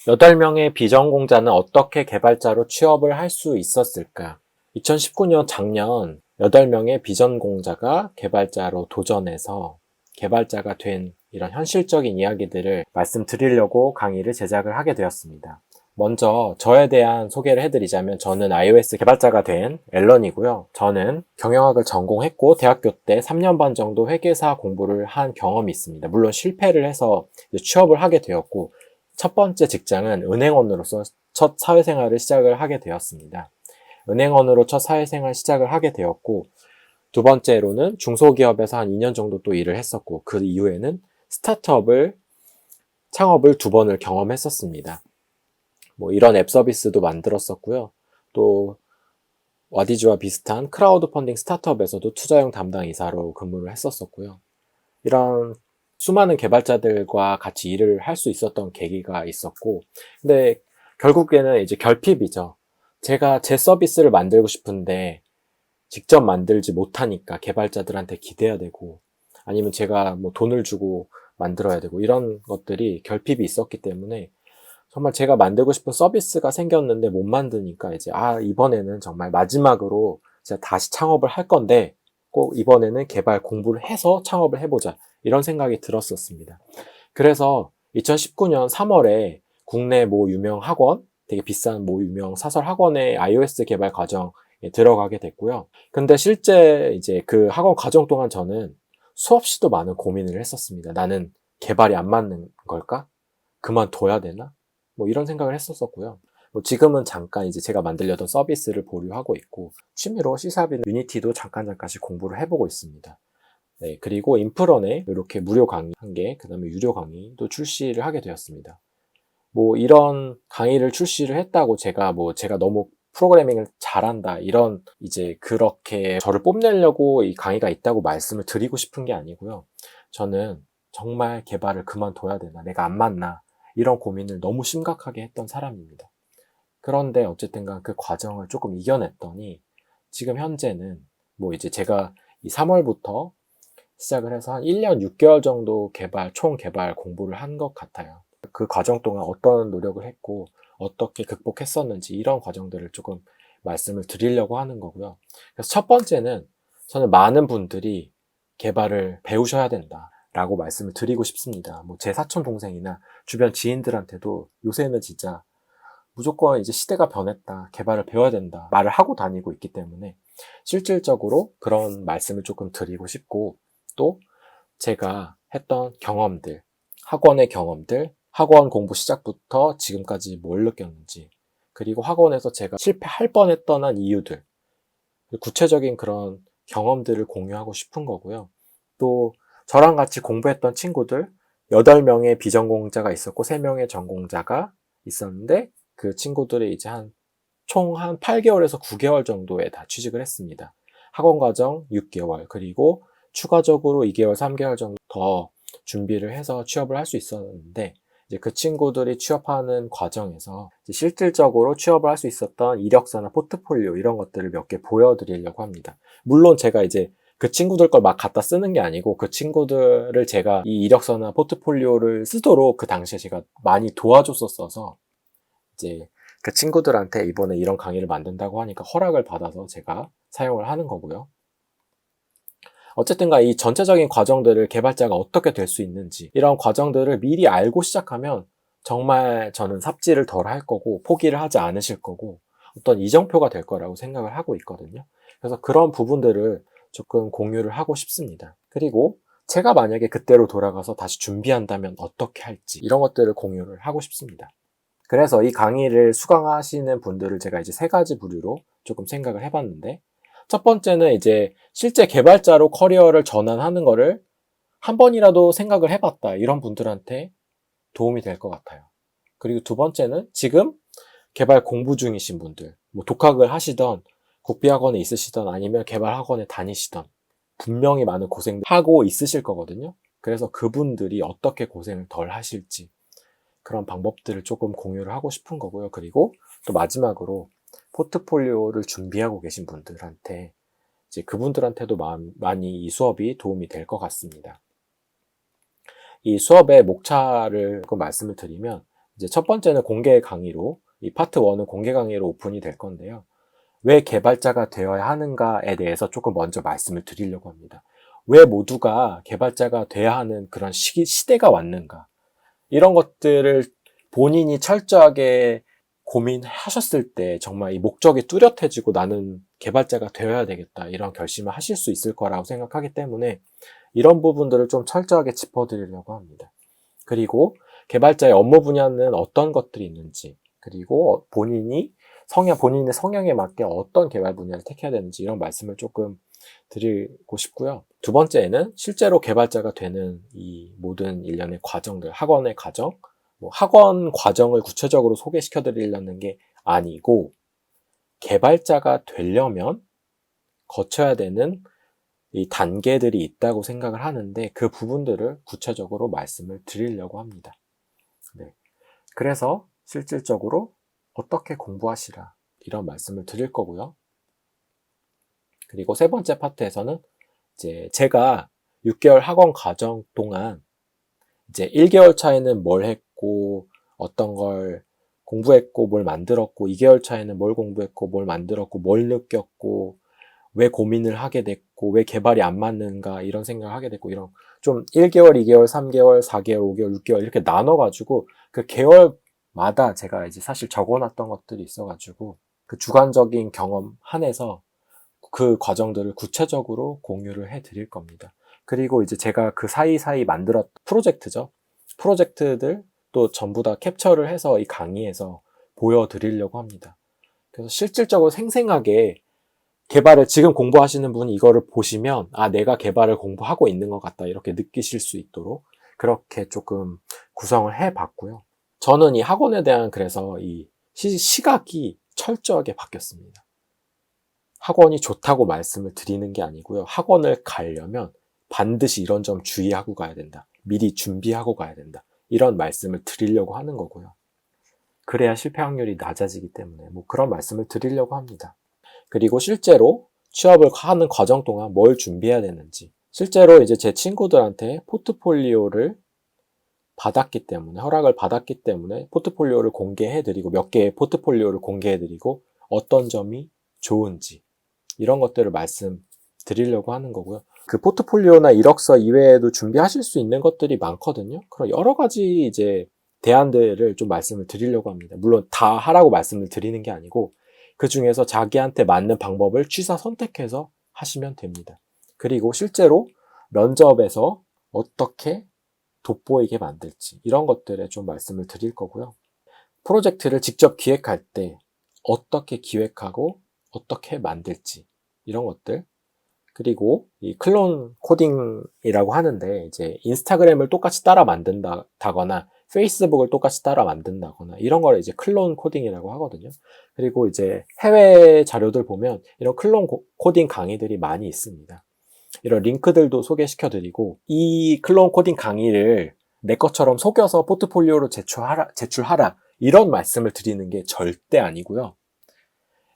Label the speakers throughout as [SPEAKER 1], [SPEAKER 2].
[SPEAKER 1] 8명의 비전공자는 어떻게 개발자로 취업을 할 수 있었을까? 2019년 작년 8명의 비전공자가 개발자로 도전해서 개발자가 된 이런 현실적인 이야기들을 말씀드리려고 강의를 제작을 하게 되었습니다. 먼저 저에 대한 소개를 해드리자면 저는 iOS 개발자가 된 앨런이고요. 저는 경영학을 전공했고 대학교 때 3년 반 정도 회계사 공부를 한 경험이 있습니다. 물론 실패를 해서 취업을 하게 되었고 첫 번째 직장은 은행원으로서 첫 사회생활을 시작을 하게 되었습니다. 은행원으로 첫 사회생활 시작을 하게 되었고 두 번째로는 중소기업에서 한 2년 정도 또 일을 했었고 그 이후에는 스타트업을 창업을 2번을 경험했었습니다. 뭐 이런 앱 서비스도 만들었었고요. 또 와디즈와 비슷한 크라우드 펀딩 스타트업에서도 투자형 담당 이사로 근무를 했었었고요. 이런 수많은 개발자들과 같이 일을 할 수 있었던 계기가 있었고, 근데 결국에는 이제 결핍이죠. 제가 제 서비스를 만들고 싶은데 직접 만들지 못하니까 개발자들한테 기대야 되고, 아니면 제가 뭐 돈을 주고 만들어야 되고, 이런 것들이 결핍이 있었기 때문에 정말 제가 만들고 싶은 서비스가 생겼는데 못 만드니까 이제 이번에는 정말 마지막으로 제가 다시 창업을 할 건데 꼭 이번에는 개발 공부를 해서 창업을 해보자 이런 생각이 들었었습니다. 그래서 2019년 3월에 국내 모 유명 학원, 되게 비싼 모 유명 사설 학원의 iOS 개발 과정에 들어가게 됐고요. 근데 실제 이제 그 학원 과정 동안 저는 수없이도 많은 고민을 했었습니다. 나는 개발이 안 맞는 걸까? 그만둬야 되나? 뭐 이런 생각을 했었었고요. 뭐 지금은 잠깐 이제 제가 만들려던 서비스를 보류하고 있고 취미로 C샵이나 유니티도 잠깐씩 공부를 해보고 있습니다. 네, 그리고 인프런에 이렇게 무료 강의 1개, 그 다음에 유료 강의도 출시를 하게 되었습니다. 뭐 이런 강의를 출시를 했다고 제가 너무 프로그래밍을 잘한다 이런 이제 그렇게 저를 뽐내려고 이 강의가 있다고 말씀을 드리고 싶은 게 아니고요. 저는 정말 개발을 그만둬야 되나, 내가 안 맞나 이런 고민을 너무 심각하게 했던 사람입니다. 그런데 어쨌든 간 그 과정을 조금 이겨냈더니 지금 현재는 뭐 이제 제가 이 3월부터 시작을 해서 한 1년 6개월 정도 총 개발 공부를 한 것 같아요. 그 과정 동안 어떤 노력을 했고 어떻게 극복했었는지 이런 과정들을 조금 말씀을 드리려고 하는 거고요. 그래서 첫 번째는 저는 많은 분들이 개발을 배우셔야 된다 라고 말씀을 드리고 싶습니다. 뭐 제 사촌 동생이나 주변 지인들한테도 요새는 진짜 무조건 이제 시대가 변했다, 개발을 배워야 된다 말을 하고 다니고 있기 때문에 실질적으로 그런 말씀을 조금 드리고 싶고, 또 제가 했던 경험들, 학원의 경험들, 학원 공부 시작부터 지금까지 뭘 느꼈는지, 그리고 학원에서 제가 실패할 뻔했던 한 이유들, 구체적인 그런 경험들을 공유하고 싶은 거고요. 또 저랑 같이 공부했던 친구들 8명의 비전공자가 있었고 3명의 전공자가 있었는데 그 친구들이 이제 총 한 8개월에서 9개월 정도에 다 취직을 했습니다. 학원 과정 6개월, 그리고 추가적으로 2개월, 3개월 정도 더 준비를 해서 취업을 할 수 있었는데, 이제 그 친구들이 취업하는 과정에서 실질적으로 취업을 할 수 있었던 이력서나 포트폴리오 이런 것들을 몇 개 보여드리려고 합니다. 물론 제가 이제 그 친구들 걸 막 갖다 쓰는 게 아니고 그 친구들을 제가 이 이력서나 포트폴리오를 쓰도록 그 당시에 제가 많이 도와줬었어서 이제 그 친구들한테 이번에 이런 강의를 만든다고 하니까 허락을 받아서 제가 사용을 하는 거고요. 어쨌든가 이 전체적인 과정들을 개발자가 어떻게 될 수 있는지 이런 과정들을 미리 알고 시작하면 정말 저는 삽질을 덜 할 거고 포기를 하지 않으실 거고 어떤 이정표가 될 거라고 생각을 하고 있거든요. 그래서 그런 부분들을 조금 공유를 하고 싶습니다. 그리고 제가 만약에 그때로 돌아가서 다시 준비한다면 어떻게 할지 이런 것들을 공유를 하고 싶습니다. 그래서 이 강의를 수강하시는 분들을 제가 이제 3가지 부류로 조금 생각을 해봤는데, 첫 번째는 이제 실제 개발자로 커리어를 전환하는 거를 한 번이라도 생각을 해봤다 이런 분들한테 도움이 될 것 같아요. 그리고 두 번째는 지금 개발 공부 중이신 분들, 뭐 독학을 하시던 국비학원에 있으시던 아니면 개발학원에 다니시던 분명히 많은 고생을 하고 있으실 거거든요. 그래서 그분들이 어떻게 고생을 덜 하실지 그런 방법들을 조금 공유를 하고 싶은 거고요. 그리고 또 마지막으로 포트폴리오를 준비하고 계신 분들한테 이제 그분들한테도 많이 이 수업이 도움이 될 것 같습니다. 이 수업의 목차를 조금 말씀을 드리면 이제 첫 번째는 공개 강의로, 이 파트 1은 공개 강의로 오픈이 될 건데요. 왜 개발자가 되어야 하는가에 대해서 조금 먼저 말씀을 드리려고 합니다. 왜 모두가 개발자가 돼야 하는 그런 시대가 왔는가? 이런 것들을 본인이 철저하게 고민하셨을 때 정말 이 목적이 뚜렷해지고 나는 개발자가 되어야 되겠다, 이런 결심을 하실 수 있을 거라고 생각하기 때문에 이런 부분들을 좀 철저하게 짚어드리려고 합니다. 그리고 개발자의 업무 분야는 어떤 것들이 있는지, 그리고 본인의 성향에 맞게 어떤 개발 분야를 택해야 되는지, 이런 말씀을 조금 드리고 싶고요. 두 번째는 실제로 개발자가 되는 이 모든 일련의 과정들, 학원의 과정, 학원 과정을 구체적으로 소개시켜 드리려는 게 아니고, 개발자가 되려면 거쳐야 되는 이 단계들이 있다고 생각을 하는데, 그 부분들을 구체적으로 말씀을 드리려고 합니다. 네. 그래서 실질적으로 어떻게 공부하시라, 이런 말씀을 드릴 거고요. 그리고 세 번째 파트에서는 이제 제가 6개월 학원 과정 동안 이제 1개월 차에는 뭘 했고, 어떤 걸 공부했고, 뭘 만들었고, 2개월 차에는 뭘 공부했고, 뭘 만들었고, 뭘 느꼈고, 왜 고민을 하게 됐고, 왜 개발이 안 맞는가, 이런 생각을 하게 됐고, 이런 좀 1개월, 2개월, 3개월, 4개월, 5개월, 6개월 이렇게 나눠가지고 그 개월마다 제가 이제 사실 적어놨던 것들이 있어가지고 그 주관적인 경험 한해서 그 과정들을 구체적으로 공유를 해 드릴 겁니다. 그리고 이제 제가 그 사이사이 만들었던 프로젝트죠. 프로젝트들 또 전부 다 캡처를 해서 이 강의에서 보여드리려고 합니다. 그래서 실질적으로 생생하게 개발을 지금 공부하시는 분이 이거를 보시면, 아, 내가 개발을 공부하고 있는 것 같다, 이렇게 느끼실 수 있도록 그렇게 조금 구성을 해 봤고요. 저는 이 학원에 대한 그래서 이 시각이 철저하게 바뀌었습니다. 학원이 좋다고 말씀을 드리는 게 아니고요. 학원을 가려면 반드시 이런 점 주의하고 가야 된다, 미리 준비하고 가야 된다, 이런 말씀을 드리려고 하는 거고요. 그래야 실패 확률이 낮아지기 때문에 그런 말씀을 드리려고 합니다. 그리고 실제로 취업을 하는 과정 동안 뭘 준비해야 되는지, 실제로 이제 제 친구들한테 포트폴리오를 받았기 때문에, 허락을 받았기 때문에 포트폴리오를 공개해드리고, 몇 개의 포트폴리오를 공개해드리고, 어떤 점이 좋은지, 이런 것들을 말씀드리려고 하는 거고요. 그 포트폴리오나 이력서 이외에도 준비하실 수 있는 것들이 많거든요. 그런 여러 가지 이제 대안들을 좀 말씀을 드리려고 합니다. 물론 다 하라고 말씀을 드리는 게 아니고, 그 중에서 자기한테 맞는 방법을 취사 선택해서 하시면 됩니다. 그리고 실제로 면접에서 어떻게 돋보이게 만들지, 이런 것들에 좀 말씀을 드릴 거고요. 프로젝트를 직접 기획할 때 어떻게 기획하고 어떻게 만들지, 이런 것들. 그리고 이 클론 코딩이라고 하는데, 이제 인스타그램을 똑같이 따라 만든다거나 페이스북을 똑같이 따라 만든다거나, 이런 걸 이제 클론 코딩이라고 하거든요. 그리고 이제 해외 자료들 보면 이런 클론 코딩 강의들이 많이 있습니다. 이런 링크들도 소개시켜드리고, 이 클론 코딩 강의를 내 것처럼 속여서 포트폴리오로 제출하라, 이런 말씀을 드리는 게 절대 아니고요.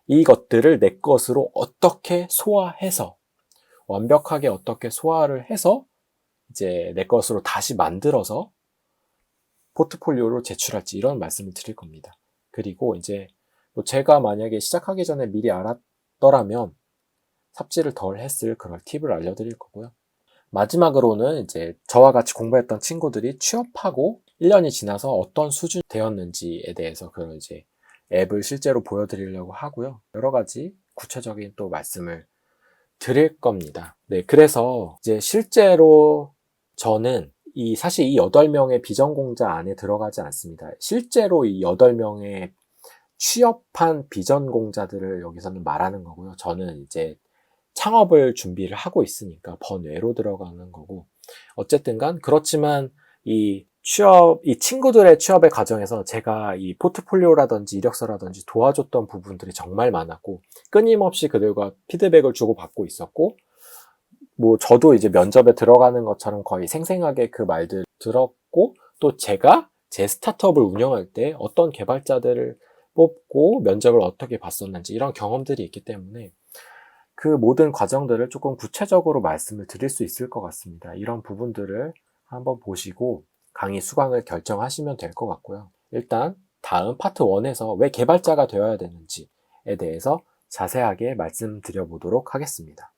[SPEAKER 1] 이것들을 내 것으로 어떻게 소화해서, 완벽하게 어떻게 소화를 해서 이제 내 것으로 다시 만들어서 포트폴리오로 제출할지, 이런 말씀을 드릴 겁니다. 그리고 이제 제가 만약에 시작하기 전에 미리 알았더라면 삽질을 덜 했을 그런 팁을 알려드릴 거고요. 마지막으로는 이제 저와 같이 공부했던 친구들이 취업하고 1년이 지나서 어떤 수준이 되었는지에 대해서 그런 이제 앱을 실제로 보여드리려고 하고요. 여러 가지 구체적인 또 말씀을 드릴 겁니다. 네, 그래서 이제 실제로 저는 사실 이 8명의 비전공자 안에 들어가지 않습니다. 실제로 이 8명의 취업한 비전공자들을 여기서는 말하는 거고요. 저는 이제 창업을 준비를 하고 있으니까 번외로 들어가는 거고, 어쨌든 간 그렇지만 이 친구들의 취업의 과정에서 제가 이 포트폴리오라든지 이력서라든지 도와줬던 부분들이 정말 많았고, 끊임없이 그들과 피드백을 주고받고 있었고, 저도 이제 면접에 들어가는 것처럼 거의 생생하게 그 말들 들었고, 또 제가 제 스타트업을 운영할 때 어떤 개발자들을 뽑고 면접을 어떻게 봤었는지, 이런 경험들이 있기 때문에 그 모든 과정들을 조금 구체적으로 말씀을 드릴 수 있을 것 같습니다. 이런 부분들을 한번 보시고 강의 수강을 결정하시면 될 것 같고요. 일단 다음 파트 1에서 왜 개발자가 되어야 되는지에 대해서 자세하게 말씀드려 보도록 하겠습니다.